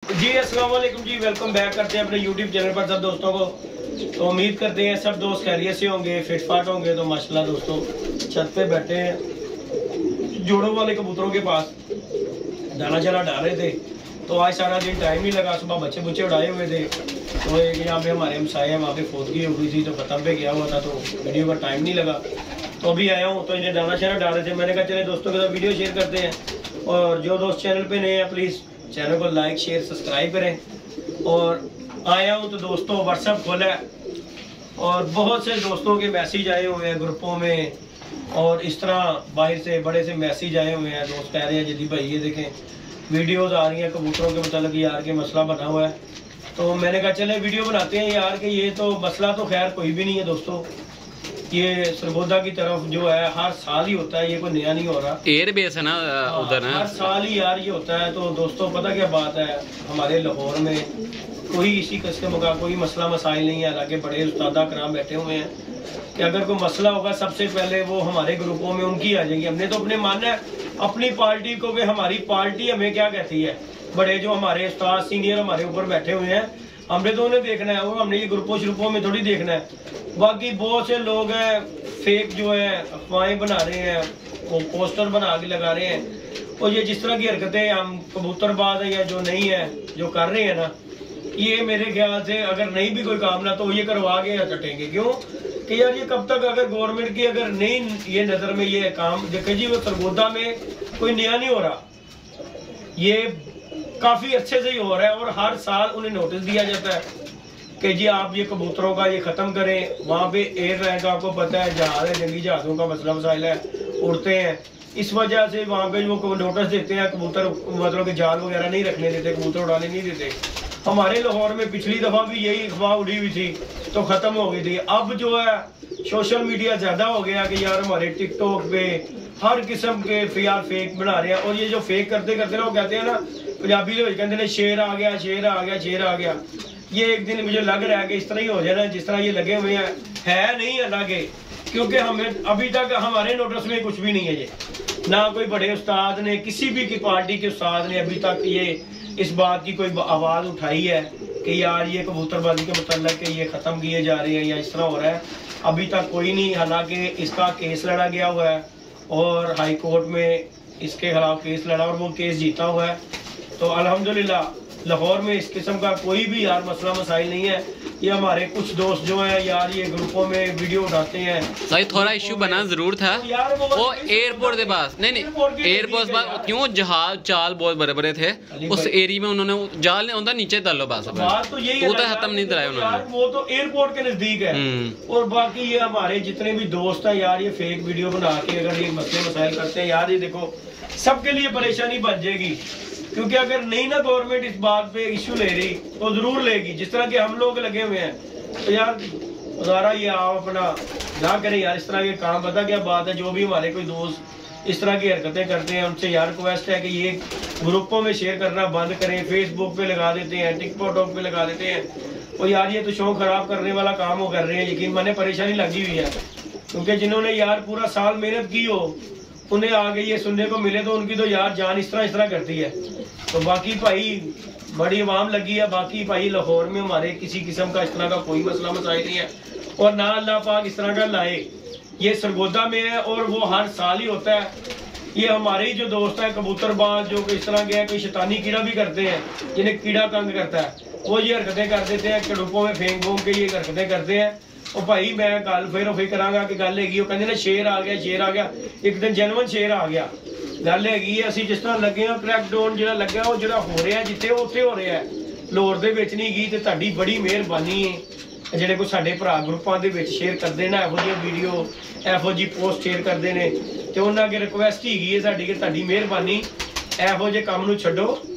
जी अस्सलाम वालेकुम जी, welcome back करते हैं अपने यूट्यूब चैनल पर सब दोस्तों को। तो उम्मीद करते हैं सब दोस्त खैरियत से होंगे, फिटफाट होंगे। तो माशाल्लाह दोस्तों छत पे बैठे हैं, जोड़ों वाले कबूतरों के पास दाना चला डाल रहे थे। तो आज सारा दिन टाइम नहीं लगा, सुबह बच्चे बुच्चे उड़ाए हुए थे। तो एक यहाँ पे हमारे हमसाए हैं, वहाँ पे फौतगी हो गई थी तो खत्म पे गया हुआ था, तो वीडियो का टाइम नहीं लगा। तो अभी आया हूँ, तो इन्हें दाना चला डाल रहे थे। मैंने कहा चले दोस्तों के साथ वीडियो शेयर करते हैं। और जो दोस्त चैनल पे नए हैं प्लीज़ चैनल को लाइक शेयर सब्सक्राइब करें। और आया हूँ तो दोस्तों व्हाट्सएप खोला है और बहुत से दोस्तों के मैसेज आए हुए हैं ग्रुपों में, और इस तरह बाहर से बड़े से मैसेज आए हुए हैं। दोस्त कह रहे हैं जदी भाई ये देखें वीडियोस आ रही हैं कबूतरों के मतलब यार के मसला बना हुआ है। तो मैंने कहा चले वीडियो बनाते हैं यार कि ये तो मसला तो खैर कोई भी नहीं है दोस्तों। ये सरगोदा की तरफ जो है हर साल ही होता है, ये कोई नया नहीं हो रहा। एयर बेस है ना उधर है, हर साल ही यार ये होता है। तो दोस्तों पता क्या बात है, हमारे लाहौर में कोई इसी किस्म का कोई मसला मसाइल नहीं है। हालांकि बड़े उस्तादा कराम बैठे हुए हैं कि अगर कोई मसला होगा सबसे पहले वो हमारे ग्रुपों में उनकी आ जाएगी। हमने तो अपने मानना है अपनी पार्टी को कि हमारी पार्टी हमें क्या कहती है। बड़े जो हमारे उस्ताद सीनियर हमारे ऊपर बैठे हुए हैं, हमने तो उन्हें देखना है, वो हमने ये ग्रुपों श्रुपों में थोड़ी देखना है। बाकी बहुत से लोग हैं फेक जो है अफवाहें बना रहे हैं, वो पोस्टर बना के लगा रहे हैं। और ये जिस तरह की हरकतें हम कबूतरबाज है या जो नहीं है जो कर रहे हैं ना, ये मेरे ख्याल से अगर नहीं भी कोई काम ना तो ये करवा के या चटेंगे। क्यों कि यार ये कब तक अगर गवर्नमेंट की अगर नहीं ये नजर में ये काम देखे जी, वो सरगोदा में कोई नया नहीं हो रहा, ये काफी अच्छे से ही हो रहा है। और हर साल उन्हें नोटिस दिया जाता है कि जी आप ये कबूतरों का ये खत्म करें। वहाँ पे एयर रैंक आपको पता है जहाज है, जंगी जहाजों का मसला मसाइल है, उड़ते हैं। इस वजह से वहाँ पे वो नोटिस देते हैं कबूतर मतलब कि जाल वगैरह नहीं रखने देते, कबूतर उड़ाने नहीं देते। हमारे लाहौर में पिछली दफा भी यही अफवाह उड़ी हुई थी तो खत्म हो गई थी। अब जो है सोशल मीडिया ज्यादा हो गया कि यार हमारे टिकटॉक पे हर किस्म के यार फेक बना रहे हैं। और ये जो फेक करते करते ना वो कहते हैं ना पंजाबी के कहते हैं शेर आ गया शेर आ गया शेर आ गया। ये एक दिन मुझे लग रहा है कि इस तरह ही हो जाना जिस तरह ये लगे हुए हैं, है नहीं अलग है। क्योंकि हमें अभी तक हमारे नोटिस में कुछ भी नहीं है, ये ना कोई बड़े उस्ताद ने किसी भी की पार्टी के उस्ताद ने अभी तक ये इस बात की कोई आवाज उठाई है कि यार ये कबूतरबाजी के मतलब कि ये खत्म किए जा रहे हैं या इस तरह हो रहा है। अभी तक कोई नहीं। हालांकि इसका केस लड़ा गया हुआ है और हाई कोर्ट में इसके खिलाफ केस लड़ा और वो केस जीता हुआ है। तो अल्हम्दुलिल्लाह लाहौर में इस किस्म का कोई भी यार मसला मसाइल नहीं है। ये हमारे कुछ दोस्त जो हैं यार ये ग्रुपों में वीडियो उठाते हैं। सही थोड़ा इश्यू बना जरूर था वो एयरपोर्ट के पास, नहीं एयरपोर्ट पास क्यों जहाज चाल बहुत बड़े बड़े थे उस एरिया में, उन्होंने जाल ने नीचे डालो बस बात तो यही है, खत्म नहीं कराया उन्होंने। वो तो एयरपोर्ट के नजदीक है। और बाकी ये हमारे जितने भी दोस्त है यार ये फेक वीडियो बना के अगर ये मसले मसाइल करते हैं यार, ये देखो सबके लिए परेशानी बन जाएगी। क्योंकि अगर नहीं ना गवर्नमेंट इस बात पे इश्यू ले रही तो जरूर लेगी, जिस तरह के हम लोग लगे हुए हैं। तो यार गुजारा ये आप अपना ना करें यार इस तरह के काम। पता क्या बात है, जो भी हमारे कोई दोस्त इस तरह की हरकतें करते हैं उनसे यार रिक्वेस्ट है कि ये ग्रुपों में शेयर करना बंद करें। फेसबुक पे लगा देते हैं, टिकटॉक पे लगा देते हैं। और यार ये तो शौक खराब करने वाला काम वो कर रहे हैं। यकीन माने परेशानी लगी हुई है, क्योंकि जिन्होंने यार पूरा साल मेहनत की हो उन्हें आगे ये सुनने को मिले तो उनकी तो यार जान इस तरह करती है। तो बाकी भाई बड़ी आवाम लगी है। बाकी भाई लाहौर में हमारे किसी किस्म का इस तरह का कोई मसला मसाइल नहीं है और ना अल्लाह पाक इस तरह का लाए। ये सरगोदा में है और वो हर साल ही होता है। ये हमारे ही जो दोस्त हैं कबूतरबाज जो इस तरह के कोई शैतानी कीड़ा भी करते हैं, जिन्हें कीड़ा तंग करता है, वो ये हरकतें कर देते हैं, कड़ुपों में फेंक फूंक के ये हरकतें करते हैं। और भाई मैं गल फिर करांगा कि गल हैगी वो कहते ना शेर आ गया शेर आ गया। एक दिन जेनवन शेर आ गया। गल हैगी है ਅਸੀਂ ਜਿਸ ਤਰ੍ਹਾਂ ਲੱਗੇ ਆ ਕ੍ਰੈਕਡਾਊਨ ਜਿਹੜਾ ਲੱਗਿਆ ਉਹ ਜਿਹੜਾ ਹੋ ਰਿਹਾ ਜਿੱਥੇ ਉੱਥੇ ਹੋ ਰਿਹਾ ਲਾਹੌਰ ਦੇ ਵਿੱਚ ਨਹੀਂ ਗਈ। ਤੇ ਤੁਹਾਡੀ ਬੜੀ ਮਿਹਰਬਾਨੀ ਹੈ ਜਿਹੜੇ ਕੋ ਸਾਡੇ ਭਰਾ ਗਰੁੱਪਾਂ ਦੇ ਵਿੱਚ ਸ਼ੇਅਰ ਕਰਦੇ ਨੇ ਇਹੋ ਜਿਹੀ ਵੀਡੀਓ ਇਹੋ ਜਿਹੀ ਪੋਸਟ ਸ਼ੇਅਰ ਕਰਦੇ ਨੇ, ਤੇ ਉਹਨਾਂ ਅੱਗੇ ਰਿਕੁਐਸਟ ਹੈਗੀ ਹੈ ਸਾਡੀ ਕਿ ਤੁਹਾਡੀ ਮਿਹਰਬਾਨੀ ਇਹੋ ਜਿਹੇ ਕੰਮ ਨੂੰ ਛੱਡੋ,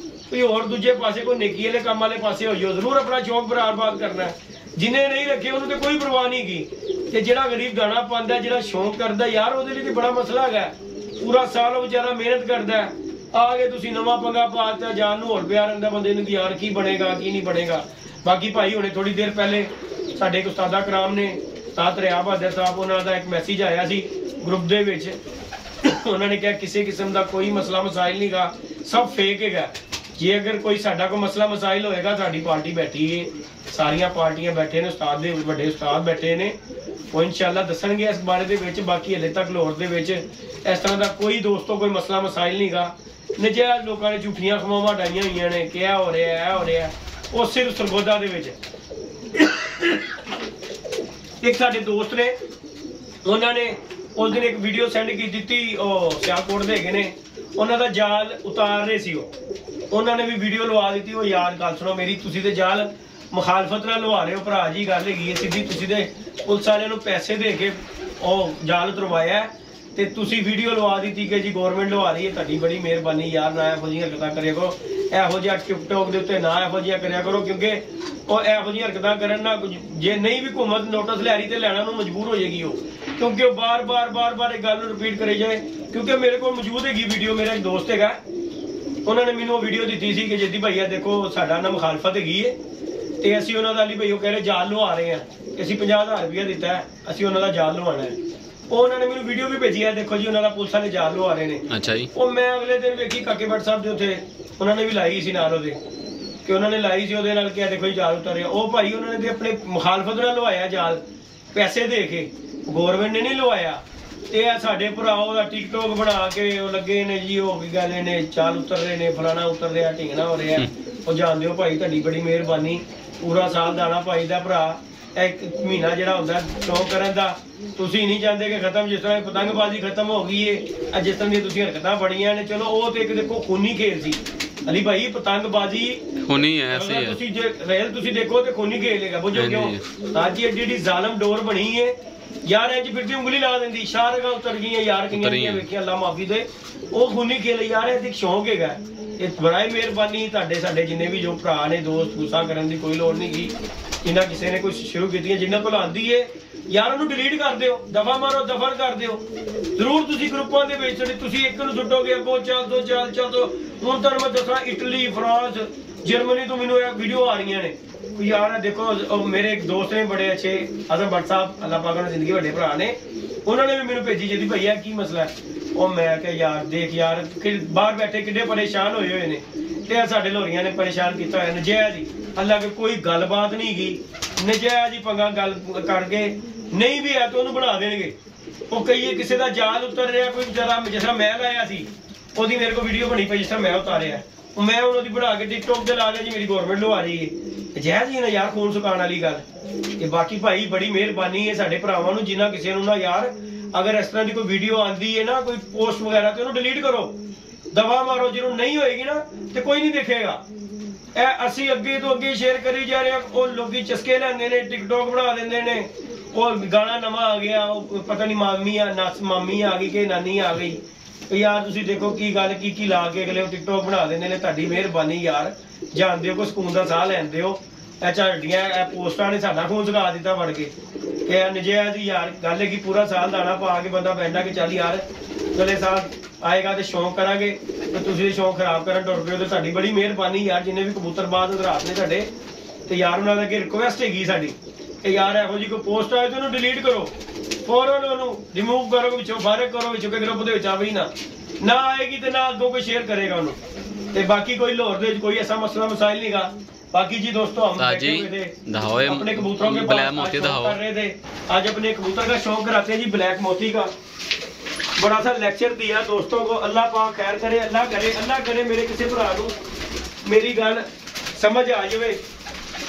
ਕੋਈ ਹੋਰ ਦੂਜੇ ਪਾਸੇ ਕੋਈ ਨੇਕੀ ਵਾਲੇ ਕੰਮ ਵਾਲੇ ਪਾਸੇ ਹੋ ਜਾਓ। ਜ਼ਰੂਰ ਆਪਣਾ ਸ਼ੌਕ ਬਰਬਾਦ ਕਰਨਾ ਹੈ, जिन्हें नहीं रखे उन्होंने कोई परवाह नहीं की। जो गरीब गाना पाता है, जो शौक करता यार वो बड़ा मसला है। पूरा साल वो बेचारा मेहनत करता है, आगे तुम नवा पंगा पाता जान होर प्यार रहा बंदे यार की बनेगा की नहीं बनेगा। बाकी भाई हुणे थोड़ी देर पहले साडे उस्तादा कराम ने उस्ताद रियाज बहादुर साहब उन्होंने एक मैसेज आया सी ग्रुप दे विच। उन्होंने कहा किसी किस्म का कोई मसला मसाइल नहीं गा, सब फेक है। ਜੇ ਅਗਰ ਕੋਈ ਸਾਡਾ ਕੋਈ ਮਸਲਾ ਮਸਾਇਲ ਹੋਏਗਾ, ਸਾਡੀ ਪਾਰਟੀ ਬੈਠੀ ਹੈ, ਸਾਰੀਆਂ ਪਾਰਟੀਆਂ ਬੈਠੇ ਨੇ, ਉਸਤਾਦ ਦੇ ਵੱਡੇ ਉਸਤਾਦ ਬੈਠੇ ਨੇ, ਉਹ ਇਨਸ਼ਾਅੱਲਾ ਦੱਸਣਗੇ ਇਸ ਬਾਰੇ ਦੇ ਵਿੱਚ। ਬਾਕੀ ਹਲੇ ਤੱਕ ਲਾਹੌਰ ਦੇ ਵਿੱਚ ਇਸ ਤਰ੍ਹਾਂ ਦਾ ਕੋਈ ਦੋਸਤੋ ਕੋਈ ਮਸਲਾ ਮਸਾਇਲ ਨਹੀਂਗਾ। ਨਜਾਇਜ਼ ਲੋਕਾਂ ਨੇ ਝੂਠੀਆਂ ਖਮਾਵਾਂ ਡਾਈਆਂ ਹੋਈਆਂ ਨੇ ਕਿ ਇਹ ਹੋ ਰਿਹਾ ਇਹ ਹੋ ਰਿਹਾ, ਉਹ ਸਿਰਫ ਸਰਗੋਦਾ ਦੇ ਵਿੱਚ। ਇੱਕ ਸਾਡੇ ਦੋਸਤ ਨੇ, ਉਹਨਾਂ ਨੇ ਉਸ ਦਿਨ ਇੱਕ ਵੀਡੀਓ ਸੈਂਡ ਕੀਤੀ ਦਿੱਤੀ, ਉਹ ਸਿਆਲਕੋਟ ਦੇ ਹੈਗੇ ਨੇ, ਉਹਨਾਂ ਦਾ ਜਾਲ ਉਤਾਰ ਰਹੇ ਸੀ, ਉਹਨਾਂ ਨੇ ਵੀ ਵੀਡੀਓ ਲਵਾ ਦਿੱਤੀ। ਉਹ ਯਾਰ ਗੱਲ ਸੁਣੋ ਮੇਰੀ, ਤੁਸੀਂ ਤੇ ਜਾਲ ਮੁਖਾਲਫਤ ਨਾਲ ਲਵਾ ਰਹੇ ਹੋ ਭਰਾ ਜੀ, ਗੱਲ ਹੈਗੀ ਹੈ ਸਿੱਧੀ। ਤੁਸੀਂ ਤੇ ਪੁਲਿਸ ਵਾਲਿਆਂ ਨੂੰ ਪੈਸੇ ਦੇ ਕੇ ਉਹ ਜਾਲ ਉਤਰਵਾਇਆ ਤੇ ਤੁਸੀਂ ਵੀਡੀਓ ਲਵਾ ਦਿੱਤੀ ਕਿ ਜੀ ਗਵਰਨਮੈਂਟ ਲਵਾ ਰਹੀ ਹੈ। ਤੁਹਾਡੀ ਬੜੀ ਮਿਹਰਬਾਨੀ ਯਾਰ, ਨਾ ਇਹੋ ਜਿਹੀਆਂ ਹਰਕਤਾਂ ਕਰਿਆ ਕਰੋ, ਇਹੋ ਜਿਹਾ ਟਿਕਟੋਕ ਦੇ ਉੱਤੇ ਨਾ ਇਹੋ ਜਿਹੀਆਂ ਕਰਿਆ ਕਰੋ, ਕਿਉਂਕਿ ਉਹ ਇਹੋ ਜਿਹੀਆਂ ਹਰਕਤਾਂ ਕਰਨ ਨਾਲ ਜੇ ਨਹੀਂ ਵੀ ਹੁਕੂਮਤ ਨੋਟਿਸ ਲੈ ਰਹੀ ਤੇ ਲੈਣਾ ਨੂੰ ਮਜਬੂਰ ਹੋ ਜਾਏਗੀ ਉਹ, ਕਿਉਂਕਿ ਉਹ ਬਾਰ-ਬਾਰ ਇਹ ਗੱਲ ਨੂੰ ਰਿਪੀਟ ਕਰੀ ਜਾਏ। ਕਿਉਂਕਿ ਮੇਰੇ ਕੋਲ ਮੌਜੂਦ ਹੈਗੀ ਵੀਡੀਓ, ਮੇਰਾ ਇੱਕ ਦੋਸਤ ਹੈਗਾ, ਉਹਨਾਂ ਨੇ ਮੈਨੂੰ ਉਹ ਵੀਡੀਓ ਦਿੱਤੀ ਸੀ ਕਿ ਜੱਦੀ ਭਈਆ ਦੇਖੋ ਸਾਡਾ ਨਾ ਮੁਖਾਲਫਤ ਹੈਗੀ ਹੈ ਤੇ ਅਸੀਂ ਉਹਨਾਂ ਦਾ ਲਈ ਭਈ ਉਹ ਕਹਿ ਰਹੇ ਜਾਲ ਲਵਾ ਰਹੇ ਆ, ਅਸੀਂ 50,000 ਰੁਪਇਆ ਦਿੱਤਾ ਹੈ, ਅਸੀਂ ਉਹਨਾਂ ਦਾ ਜਾਲ ਲਵਾਉਣਾ ਹੈ। ਉਹ ਉਹਨਾਂ ਨੇ ਮੈਨੂੰ ਵੀਡੀਓ ਵੀ ਭੇਜੀ ਹੈ, ਦੇਖੋ ਜੀ ਉਹਨਾਂ ਦਾ ਪੁਲਿਸ ਵਾਲੇ ਜਾਲ ਲਵਾ ਰਹੇ ਨੇ। ਅੱਛਾ ਜੀ। ਉਹ ਮੈਂ ਅਗਲੇ ਦਿਨ ਵੇਖੀ ਕਾਕੇ ਭੱਟ ਸਾਹਿਬ ਦੇ ਉੱਥੇ ਉਹਨਾਂ ਨੇ ਵੀ ਲਾਈ ਸੀ ਨਾਲ ਉਹਦੇ, ਕਿ ਉਹਨਾਂ ਨੇ ਲਾਈ ਸੀ ਉਹਦੇ ਨਾਲ ਕਿਹਾ ਦੇਖੋ ਜੀ ਜਾਲ ਉਤਰ ਰਿਹਾ। ਉਹ ਭਾਈ ਉਹਨਾਂ ਨੇ ਤੇ ਆਪਣੇ ਮੁਖਾਲਫਤ ਨਾਲ ਲਵਾਇਆ ਜਾਲ, ਪੈਸੇ ਦੇ ਕੇ, ਗਵਰਨਮੈਂਟ ਨੇ ਨਹੀਂ ਲਵਾਇਆ। ਤੇ ਇਹ ਸਾਡੇ ਭਰਾ ਉਹਦਾ ਟਿਕਟੋਕ ਬਣਾ ਕੇ ਉਹ ਲੱਗੇ ਨੇ ਜੀ, ਉਹ ਕੀ ਗੱਲ ਨੇ ਚਾਲ ਉਤਰ ਰਹੇ ਨੇ, ਫਲਾਣਾ ਉਤਰ ਰਿਹਾ, ਢੀਂਗਣਾ ਹੋ ਰਿਹਾ। ਉਹ ਜਾਣਦੇ ਹੋ ਭਾਈ, ਤੁਹਾਡੀ ਬੜੀ ਮਿਹਰਬਾਨੀ, ਪੂਰਾ ਸਾਲ ਦਾਣਾ ਪਾਈ ਦਾ ਭਰਾ। ਇੱਕ ਮਹੀਨਾ ਜਿਹੜਾ ਹੁੰਦਾ ਸ਼ੌਕ ਕਰਨ ਦਾ, ਤੁਸੀਂ ਨਹੀਂ ਚਾਹੁੰਦੇ ਕਿ ਖਤਮ, ਜਿਸ ਤਰ੍ਹਾਂ ਪਤੰਗਬਾਜ਼ੀ ਖਤਮ ਹੋ ਗਈ ਏ, ਜਿਸ ਤਰ੍ਹਾਂ ਦੀਆਂ ਤੁਸੀਂ ਹਰਕਤਾਂ ਬੜੀਆਂ ਨੇ, ਚਲੋ ਉਹ ਤੇ ਇੱਕ ਦੇਖੋ ਖੂਨੀ ਖੇਲ ਸੀ ਅਲੀ ਭਾਈ, ਪਤੰਗਬਾਜ਼ੀ ਖੂਨੀ ਹੈ। ਤੁਸੀਂ ਜੇ ਰੇਲ ਤੁਸੀਂ ਦੇਖੋ ਤੇ ਖੂਨੀ ਖੇਲ ਹੈਗਾ, ਬੁੱਝੋ ਕਿਉਂ? ਅੱਜ ਏਡੀ ਜ਼ਾਲਮ ਡੋਰ ਬਣੀ ਏ ਯਾਰ, ਇੰਜ ਫਿਰਦੀ ਉਂਗਲੀ ਲਾ ਦਿੰਦੀ, ਸ਼ਾਰਗਾ ਉਤਰ ਗਈਆਂ ਯਾਰ, ਕਿੰਨੀਆਂ ਵੇਖੀਆਂ, ਅੱਲਾ ਮਾਫੀ ਦੇ। ਉਹ ਖੂਨੀ ਖੇਲ ਯਾਰ, ਇਹ ਇੱਕ ਸ਼ੌਕ ਹੈਗਾ। ਇਹ ਬੜਾ ਹੀ ਮਿਹਰਬਾਨੀ ਤੁਹਾਡੇ, ਸਾਡੇ ਜਿੰਨੇ ਵੀ ਜੋ ਭਰਾ ਨੇ ਦੋਸਤ, ਗੁੱਸਾ ਕਰਨ ਦੀ ਕੋਈ ਲੋੜ ਨਹੀਂ ਗੀ। ਜਿੰਨਾ ਕਿਸੇ ਨੇ ਕੁਝ ਸ਼ੁਰੂ ਕੀਤੀਆਂ, ਜਿੰਨਾਂ ਕੋਲ ਆਂਦੀ ਏ ਯਾਰ ਉਹਨੂੰ ਡਿਲੀਟ ਕਰ ਦਿਓ, ਦਫਾ ਮਾਰੋ, ਦਫਨ ਕਰ ਦਿਓ। ਜ਼ਰੂਰ ਤੁਸੀਂ ਗਰੁੱਪਾਂ ਦੇ ਵਿੱਚ ਤੁਸੀਂ ਇੱਕ ਨੂੰ ਸੁੱਟੋਗੇ, ਅੱਗੋਂ ਚੱਲ ਦੋ। ਹੁਣ ਤੁਹਾਨੂੰ ਮੈਂ ਦੱਸਾਂ, ਇਟਲੀ, ਫਰਾਂਸ, ਜਰਮਨੀ ਤੋਂ ਮੈਨੂੰ ਇਹ ਵੀਡੀਓ ਆ ਰਹੀਆਂ ਨੇ। ਯਾਰ ਦੇਖੋ ਮੇਰੇ ਇੱਕ ਦੋਸਤ ਨੇ ਬੜੇ ਅੱਛੇ, ਅਜ਼ਮ ਭੱਟ ਸਾਹਿਬ, ਅੱਲਾ ਪਾਕ ਉਹਨਾਂ ਜ਼ਿੰਦਗੀ ਵੱਡੇ ਭਰਾ ਨੇ, ਉਹਨਾਂ ਨੇ ਵੀ ਮੈਨੂੰ ਭੇਜੀ ਜਿਹਦੀ ਭਈਆ ਕੀ ਮਸਲਾ ਹੈ। ਉਹ ਮੈਂ ਕਿਹਾ ਯਾਰ ਦੇਖ ਯਾਰ, ਬਾਹਰ ਬੈਠੇ ਕਿੰਨੇ ਪਰੇਸ਼ਾਨ ਹੋਏ ਨੇ, ਤੇ ਸਾਡੇ ਲੋਰੀਆਂ ਨੇ ਪਰੇਸ਼ਾਨ ਕੀਤਾ ਹੋਇਆ ਨਜਾਇਜ਼ ਹੀ। ਅੱਲਾ ਕਿ ਕੋਈ ਗੱਲਬਾਤ ਨਹੀਂ ਗਈ, ਨਜਾਇਜ਼ ਹੀ ਪੰਗਾ ਗੱਲ ਕਰਕੇ ਨਹੀਂ ਵੀ ਹੈ ਤਾਂ ਉਹਨੂੰ ਬਣਾ ਦੇਣਗੇ। ਉਹ ਕਹੀਏ ਕਿਸੇ ਦਾ ਜਾਲ ਉਤਰ ਰਿਹਾ, ਕੋਈ ਵਿਚਾਰਾ ਜਿਸ ਤਰ੍ਹਾਂ ਮੈਂ ਲਾਇਆ ਸੀ, ਉਹਦੀ ਮੇਰੇ ਕੋਲ ਵੀਡੀਓ ਬਣੀ ਪਈ ਜਿਸ ਤਰ੍ਹਾਂ ਮੈਂ ਉਤਾਰਿਆ, ਮੈਂ ਉਹਨਾਂ ਦੀ ਬਣਾ ਕੇ ਟਿਕਟੋਕ ਤੇ ਲਾ ਲਿਆ ਜੀ, ਮੇਰੀ ਗਵਰਨਮੈਂਟ ਲਵਾ ਰਹੀ ਹੈ। ਜਾਇਜ਼ ਹੀ ਨਾ ਯਾਰ, ਖੂਨ ਸੁਕਾਉਣ ਵਾਲੀ ਗੱਲ। ਤੇ ਬਾਕੀ ਭਾਈ ਬੜੀ ਮਿਹਰਬਾਨੀ ਹੈ ਸਾਡੇ ਭਰਾਵਾਂ ਨੂੰ, ਜਿਨ੍ਹਾਂ ਕਿਸੇ ਨੂੰ ਨਾ ਯਾਰ ਅਗਰ ਇਸ ਤਰ੍ਹਾਂ ਦੀ ਕੋਈ ਵੀਡੀਓ ਆਂਦੀ ਹੈ ਨਾ, ਕੋਈ ਪੋਸਟ ਵਗੈਰਾ, ਤੇ ਉਹਨੂੰ ਡਿਲੀਟ ਕਰੋ, ਦਬਾ ਮਾਰੋ। ਜਿਹਨੂੰ ਨਹੀਂ ਹੋਏਗੀ ਨਾ ਤੇ ਕੋਈ ਨਹੀਂ ਦੇਖੇਗਾ। ਇਹ ਅਸੀਂ ਅੱਗੇ ਤੋਂ ਅੱਗੇ ਸ਼ੇਅਰ ਕਰੀ ਜਾ ਰਹੇ ਹਾਂ, ਉਹ ਲੋਕੀ ਚਸਕੇ ਲੈਂਦੇ ਨੇ, ਟਿਕਟੋਕ ਬਣਾ ਦਿੰਦੇ ਨੇ, ਉਹ ਗਾਣਾ ਨਵਾਂ ਆ ਗਿਆ, ਉਹ ਪਤਾ ਨਹੀਂ ਮਾਮੀ ਆ ਗਈ ਕਿ ਨਾਨੀ ਆ ਗਈ। ਯਾਰ ਤੁਸੀਂ ਦੇਖੋ ਕੀ ਗੱਲ ਕੀ ਲਾ ਕੇ ਅਗਲੇ ਟਿਕਟੋਕ ਬਣਾ ਦਿੰਦੇ ਨੇ। ਤੁਹਾਡੀ ਮਿਹਰਬਾਨੀ ਯਾਰ, ਜਾਣਦੇ ਹੋ ਕੋਈ ਸਕੂਨ ਦਾ ਸਾਹ ਲੈਂਦੇ ਹੋ। ਇਹ ਝਾੜੀਆਂ ਇਹ ਪੋਸਟਾਂ ਨੇ ਸਾਡਾ ਖੂਨ ਸੁਕਾ ਦਿੱਤਾ ਵੜ ਕੇ। ਇਹ ਨਜਾਇਜ਼ ਯਾਰ ਗੱਲ ਹੈ ਕਿ ਪੂਰਾ ਸਾਲ ਦਾਣਾ ਪਾ ਕੇ ਬੰਦਾ ਬੈਠਾ ਕਿ ਚੱਲ ਯਾਰ ਅਗਲੇ ਸਾਲ ਆਏਗਾ ਤੇ ਸ਼ੌਂਕ ਕਰਾਂਗੇ, ਤੇ ਤੁਸੀਂ ਸ਼ੌਂਕ ਖਰਾਬ ਕਰਨ ਟੁਰ ਪਏ ਹੋ। ਤੇ ਸਾਡੀ ਬੜੀ ਮਿਹਰਬਾਨੀ ਯਾਰ, ਜਿੰਨੇ ਵੀ ਕਬੂਤਰਬਾਜ਼ ਰਾਤ ਨੇ ਸਾਡੇ, ਤੇ ਯਾਰ ਉਹਨਾਂ ਦਾ ਅੱਗੇ ਰਿਕੁਐਸਟ ਹੈਗੀ ਸਾਡੀ ਕਿ ਯਾਰ ਇਹੋ ਜਿਹੀ ਕੋਈ ਪੋਸਟ ਆਏ ਤੇ ਉਹਨੂੰ ਡਿਲੀਟ ਕਰੋ, ਫੌਰਨ ਉਹਨੂੰ ਰਿਮੂਵ ਕਰੋ ਵਿੱਚੋਂ, ਫਾਰਗ ਕਰੋ ਵਿੱਚੋਂ, ਕਿ ਗਰੁੱਪ ਦੇ ਵਿੱਚ ਆਵੇ ਹੀ ਨਾ ਆਏਗੀ ਤੇ ਨਾ ਅੱਗੋਂ ਕੋਈ ਸ਼ੇਅਰ ਕਰੇਗਾ ਉਹਨੂੰ। ਤੇ ਬਾਕੀ ਕੋਈ ਲਾਹੌਰ ਦੇ ਵਿੱਚ ਕੋਈ ਐਸਾ ਮਸਲਾ ਮਸਾइल नहीं गा। बाकी जी दोस्तों हम बैठे हुए थे अपने कबूतरों के पास कर रहे थे, आज अपने कबूतर का शौक कराते हैं जी, ब्लैक मोती का। बड़ा सा लेक्चर दिया दोस्तों को, अल्लाह पाक खैर करे, अल्लाह करे मेरे किसी भरा नूं मेरी गल समझ आ जाए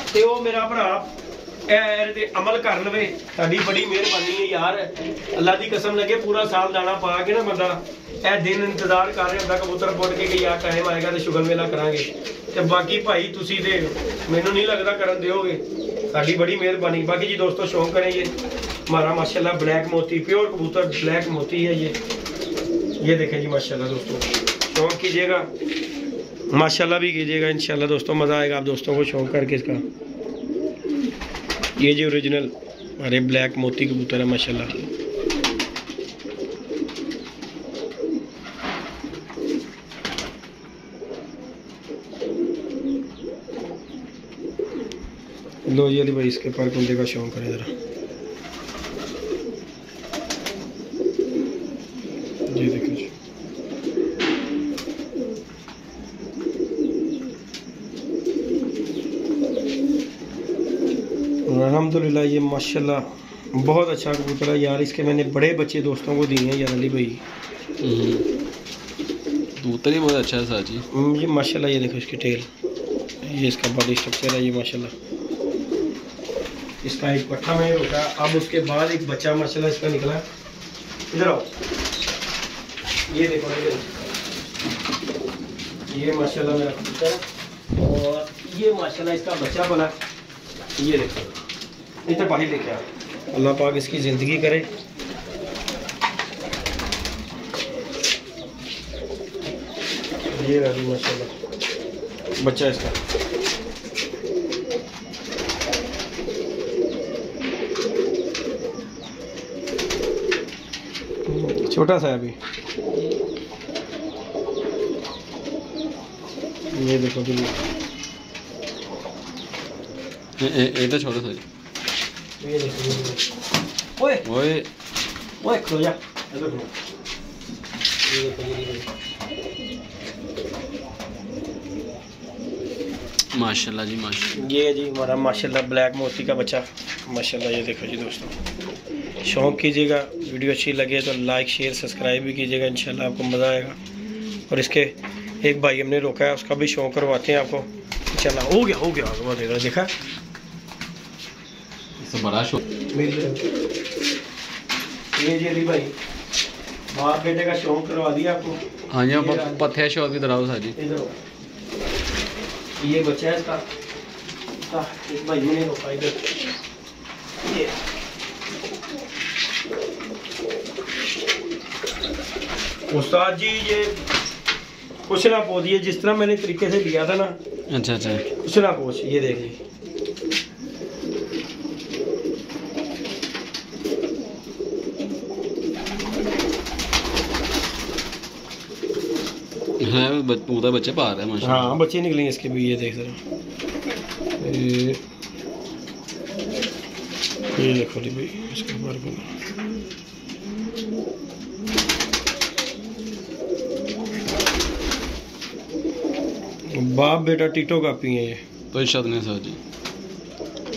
ते वो मेरा भरा ते अमल कर लवे। साडी बड़ी मेहरबानी है यार, अल्लाह दी कसम लगे पूरा साल दाना पा के ना बंदा ए दिन इंतजार कर रहा होंदा कबूतर पुट के कि यार टाइम आएगा तो शुगल मेला करांगे। ते बाकी भाई तुसी ते मैनू नहीं लगता करन दिओगे, साडी बड़ी मेहरबानी। बाकी जी दोस्तों शौक करें ये हमारा माशाल्लाह ब्लैक मोती प्योर कबूतर ब्लैक मोती है ये देखें जी माशाल्लाह दोस्तों, शौक कीजिएगा माशाल्लाह भी कीजिएगा इंशाल्लाह दोस्तों, मज़ा आएगा आप दोस्तों को शौक करके इसका। ये जी ओरिजिनल हमारे ब्लैक मोती कबूतर है माशाल्लाह। लो जी अली भाई इसके पर कुंदे का शौक करें ज़रा, ये देखो जी अल्हम्दुलिल्लाह ये माशाल्लाह बहुत अच्छा कबूतर है यार। इसके मैंने बड़े बच्चे दोस्तों को दिए हैं यार अली भाई। कबूतर ही बहुत अच्छा है सर जी। ये माशाल्लाह ये देखो इसकी टेल, ये इसका बॉडी स्ट्रक्चर है ये माशाल्लाह। इसका एक पट्ठा में होता है। अब उसके बाद एक बच्चा माशाल्लाह इसका निकला। इधर आओ, ये देखो ये माशाल्लाह मेरा कबूतर है और ये माशाल्लाह इसका बच्चा बना। ये देखो इधर बाहर लेके आओ। अल्लाह पाक इसकी ज़िंदगी करे। ये रही माशाल्लाह बच्चा इसका। छोटा सा है अभी। ये देखो ये तो छोटा सा। ये देखो ओए ओए ओए खो जा। ये देखो माशाल्लाह जी माशाल्लाह। ये जी हमारा माशाल्लाह ब्लैक मोती का बच्चा माशाल्लाह। ये देखो जी दोस्तों, शौक़ कीजिएगा, वीडियो अच्छी लगे तो लाइक शेयर सब्सक्राइब भी कीजिएगा, इंशाल्लाह आपको मज़ा आएगा। और इसके एक भाई हमने रोका है, उसका भी शौक़ करवाते हैं आपको इंशाल्लाह। हो गया बहुत देखा इससे बड़ा शौक। ये जी अली भाई बाप बेटे का शौक़ करवा दिया आपको। हाँ जी पत्थर शौक भी दराओ सर जी। ये बच्चा है इसका, इस भाई ने रोका इधर। ये उस्ताद जी ये कुछ ना पोच, ये जिस तरह मैंने तरीके से लिया था ना। अच्छा अच्छा कुछ ना पोच, ये देख ली। हाँ पूरा बच्चे पा रहे हैं माशाल्लाह। हाँ बच्चे निकलेंगे इसके भी। ये देख रहे ये देखो जी भाई इसके बारे में। बाप बेटा टीटो कापी है ये तो इशाद नहीं सर जी।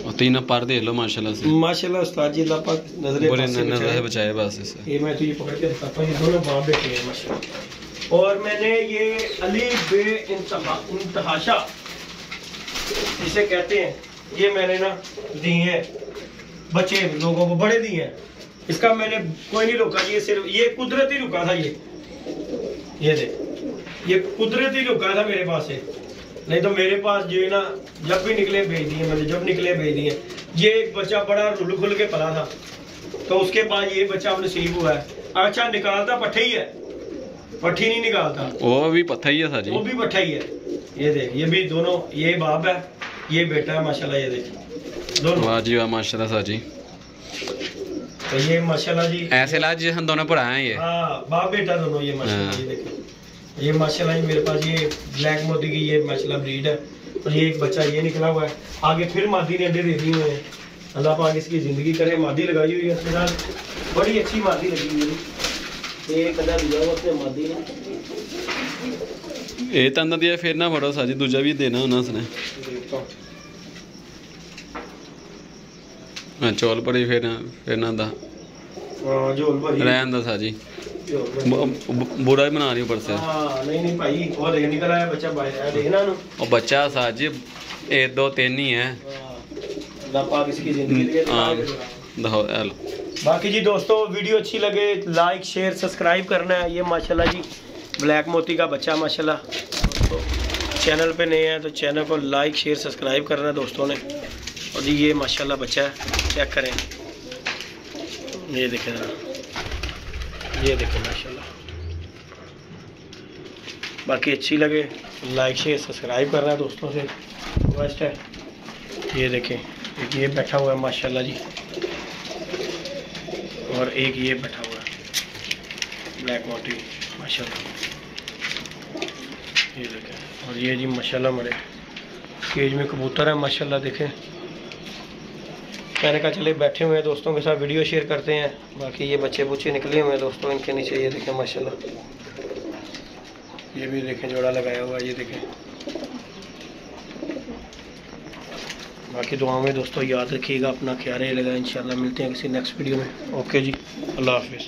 और तीनों पार देख लो माशाल्लाह से। माशाल्लाह उस्ताद जी अल्लाह पाक नजर से बचाए बस इसे। ये मैं तो ये पकड़ के दिखाता हूँ, ये दोनों बाप बेटे हैं माशाल्लाह। और मैंने ये अली बे इंतहाशा जिसे कहते हैं, ये मैंने ना दिए हैं बच्चे लोगों को, बड़े दिए हैं। इसका मैंने कोई नहीं रोका, ये सिर्फ ये कुदरती रुका था। ये देख ये कुदरती रुका था मेरे पास से, नहीं तो मेरे पास जो है ना जब भी निकले भेज दिए मैंने, जब निकले भेज दिए। ये एक बच्चा बड़ा रुल खुल के पला था, तो उसके बाद ये बच्चा अब नसीब हुआ है। अच्छा निकालता पट्ठे ही है, पट्टी नहीं निकालता। वो भी पत्थर ही है सर जी। वो भी पट्ठा ही है। ये देख ये भी दोनों, ये बाप है ये बेटा है माशाल्लाह। ये देख दोनों। वाह जी वाह माशाल्लाह सर जी। तो ये माशाल्लाह जी ऐसे लाज जैसे हम दोनों पढ़ाए हैं ये। हाँ बाप बेटा दोनों ये माशाल्लाह। ये देखो ये माशाल्लाह मेरे पास ये ब्लैक मोती की ये माशाल्लाह ब्रीड है। और ये एक बच्चा ये निकला हुआ है। आगे फिर मादी ने अंडे दे दिए हुए हैं। अल्लाह पाक इसकी ज़िंदगी करे। मादी लगाई हुई है इसके साथ, बड़ी अच्छी मादी लगी हुई है। ये कदा दिया हुआ उसने मादी ने। ये तंदा दिया फिर ना फड़ो साजी, दूजा भी देना होना उसने। हाँ चौल पड़ी फिर ना दा झोल भरी रहन दा साजी। बुरा ही बना रही ऊपर से। हाँ नहीं भाई वो देख निकल आया बच्चा बाहर, देखना ना। और बच्चा साजी 1 2 3 ही है। अल्लाह पाक इसकी जिंदगी दे। बाकी जी दोस्तों वीडियो अच्छी लगे लाइक शेयर सब्सक्राइब करना है। ये माशाल्लाह जी ब्लैक मोती का बच्चा माशाल्लाह। तो चैनल पे नए हैं तो चैनल को लाइक शेयर सब्सक्राइब करना है दोस्तों ने। और जी ये माशाल्लाह बच्चा है, चेक करें। ये देखें ये देखें माशाल्लाह। बाकी अच्छी लगे लाइक शेयर सब्सक्राइब करना है दोस्तों से रिक्वेस्ट है। ये देखें एक ये बैठा हुआ है माशाल्लाह जी, और एक ये बैठा हुआ है ब्लैक मोती माशाल्लाह। ये देखें। और ये जी माशाल्लाह हमारे केज में कबूतर है माशाल्लाह। देखें मैंने कहा चले बैठे हुए हैं दोस्तों के साथ वीडियो शेयर करते हैं। बाकी ये बच्चे बुच्चे निकले हुए हैं दोस्तों इनके नीचे। ये देखें माशाल्लाह। ये भी देखें जोड़ा लगाया हुआ है। ये देखें बाकी दुआ में दोस्तों याद रखिएगा, अपना ख्याल रखेगा। इंशाल्लाह मिलते हैं किसी नेक्स्ट वीडियो में। ओके जी, अल्लाह हाफिज़।